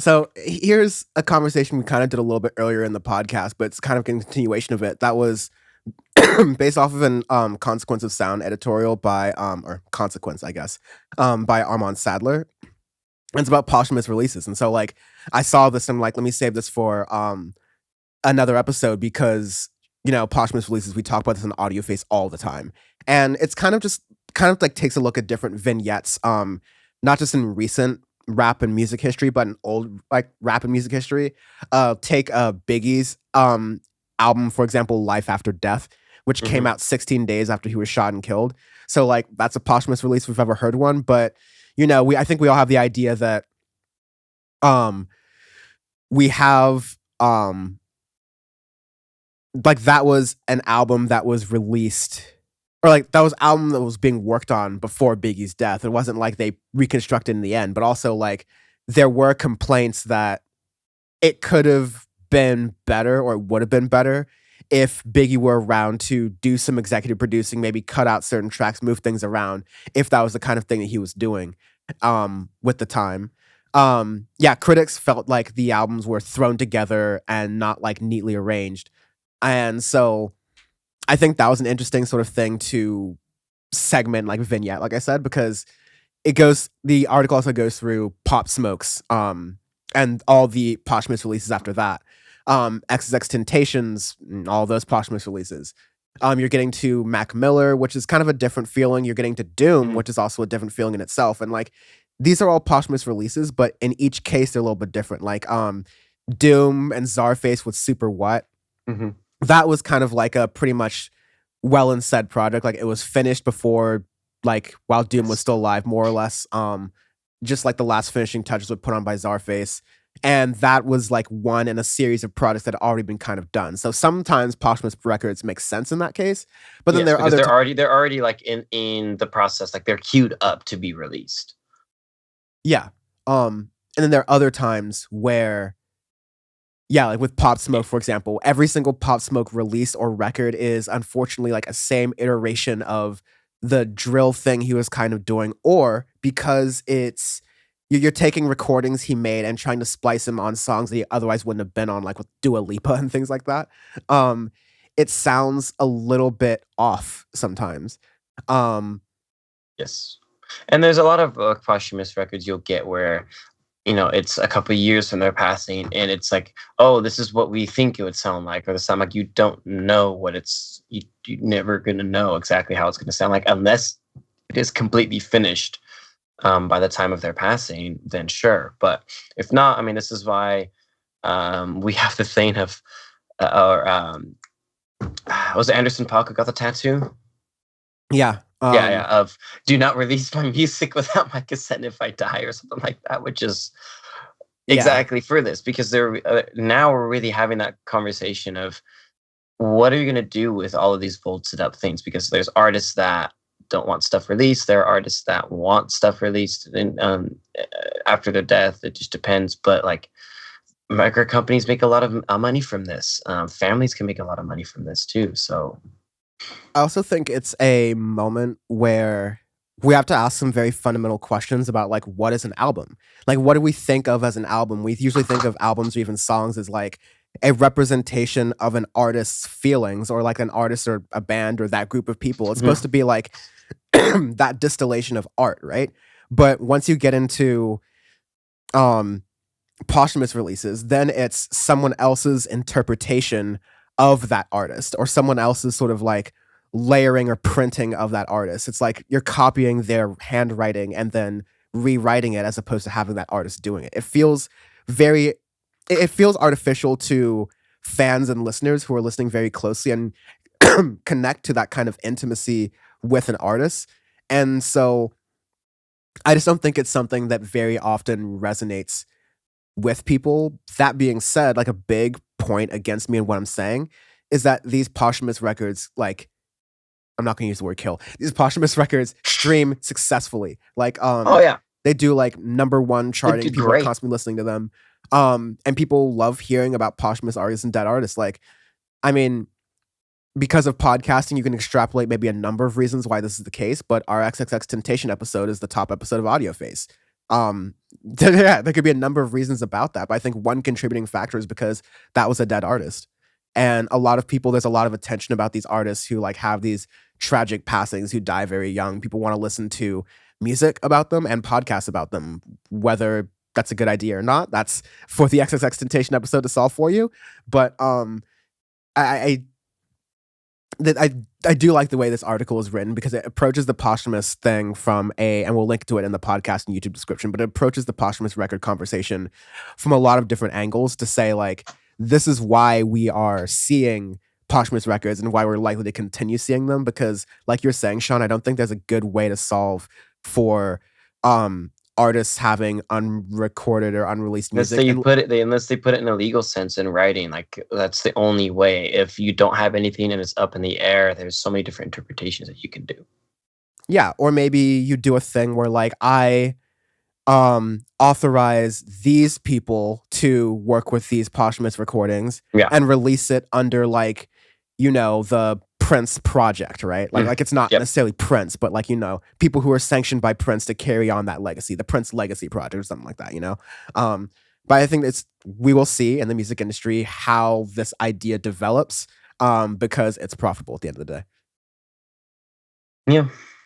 So here's a conversation we kind of did a little bit earlier in the podcast, but it's kind of a continuation of it. That was based off of an Consequence of Sound editorial by or Consequence, I guess, by Armand Sadler. And it's about posthumous releases. And so like I saw this and I'm like, let me save this for another episode because posthumous releases, we talk about this on Audioface all the time. And it's kind of like takes a look at different vignettes, not just in recent rap and music history, but in old like rap and music history. Take Biggie's album, for example, Life After Death, which came out 16 days after he was shot and killed. So like that's a posthumous release if we've ever heard one. But I think we all have the idea that we have like that was an album that was released, or like that was album that was being worked on before Biggie's death. It wasn't like they reconstructed in the end, but also like there were complaints that it could have been better or would have been better if Biggie were around to do some executive producing, maybe cut out certain tracks, move things around, if that was the kind of thing that he was doing with the time. Critics felt like the albums were thrown together and not like neatly arranged. And so I think that was an interesting sort of thing to segment, like vignette, like I said, because the article also goes through Pop Smoke's and all the posthumous releases after that. XXX Temptations, all those posthumous releases. You're getting to Mac Miller, which is kind of a different feeling. You're getting to Doom, which is also a different feeling in itself. And like these are all posthumous releases, but in each case they're a little bit different. Like Doom and Czarface with Super What. That was kind of like a pretty much well and said project. Like it was finished before, like while Doom was still alive, more or less. Just like the last finishing touches were put on by Czarface. And that was like one in a series of projects that had already been kind of done. So sometimes posthumous records make sense in that case. But then there are they're already like in the process, like they're queued up to be released. Yeah. And then there are other times where like with Pop Smoke, for example, every single Pop Smoke release or record is unfortunately like a same iteration of the drill thing he was kind of doing, or because it's you're taking recordings he made and trying to splice them on songs that he otherwise wouldn't have been on, like with Dua Lipa and things like that. It sounds a little bit off sometimes. Yes. And there's a lot of posthumous records you'll get where it's a couple of years from their passing, and it's like, oh, this is what we think it would sound like, or the sound like you don't know what you're never going to know exactly how it's going to sound like unless it is completely finished by the time of their passing, then sure. But if not, I mean, this is why we have the thing of, was it Anderson .Paak who got the tattoo? Yeah. Of do not release my music without my consent if I die, or something like that, which is exactly for this, because now we're really having that conversation of what are you going to do with all of these bolted up things, because there's artists that don't want stuff released, there are artists that want stuff released after their death. It just depends, but like record companies make a lot of money from this. Families can make a lot of money from this too, so I also think it's a moment where we have to ask some very fundamental questions about like, what is an album? Like, what do we think of as an album? We usually think of albums or even songs as like a representation of an artist's feelings, or like an artist or a band or that group of people. It's supposed to be like that distillation of art, right? But once you get into posthumous releases, then it's someone else's interpretation of that artist, or someone else's sort of like layering or printing of that artist. It's like you're copying their handwriting and then rewriting it, as opposed to having that artist doing it. It feels artificial to fans and listeners who are listening very closely and connect to that kind of intimacy with an artist. And so I just don't think it's something that very often resonates with people. That being said, like a big point against me and what I'm saying is that these posthumous records, like, I'm not going to use the word kill. These posthumous records stream successfully. Like, they do like #1 charting. People are constantly listening to them. And people love hearing about posthumous artists and dead artists. Like, I mean, because of podcasting, you can extrapolate maybe a number of reasons why this is the case, but our XXX Temptation episode is the top episode of Audioface. Yeah, there could be a number of reasons about that, but I think one contributing factor is because that was a dead artist. And a lot of people, there's a lot of attention about these artists who like have these tragic passings, who die very young. People want to listen to music about them and podcasts about them, whether that's a good idea or not. That's for the XXX Temptation episode to solve for you. But I I do like the way this article is written because it approaches the posthumous thing from and we'll link to it in the podcast and YouTube description, but it approaches the posthumous record conversation from a lot of different angles to say, like, this is why we are seeing posthumous records and why we're likely to continue seeing them. Because, like you're saying, Sean, I don't think there's a good way to solve for artists having unrecorded or unreleased Unless music. unless they put it in a legal sense in writing, like that's the only way. If you don't have anything and it's up in the air, there's so many different interpretations that you can do. Yeah, or maybe you do a thing where like I authorize these people to work with these posthumous recordings and release it under like, you know, the Prince project, right? Like it's not necessarily Prince, but like, you know, people who are sanctioned by Prince to carry on that legacy, the Prince Legacy Project or something like that, you know? But I think we will see in the music industry how this idea develops because it's profitable at the end of the day. Yeah.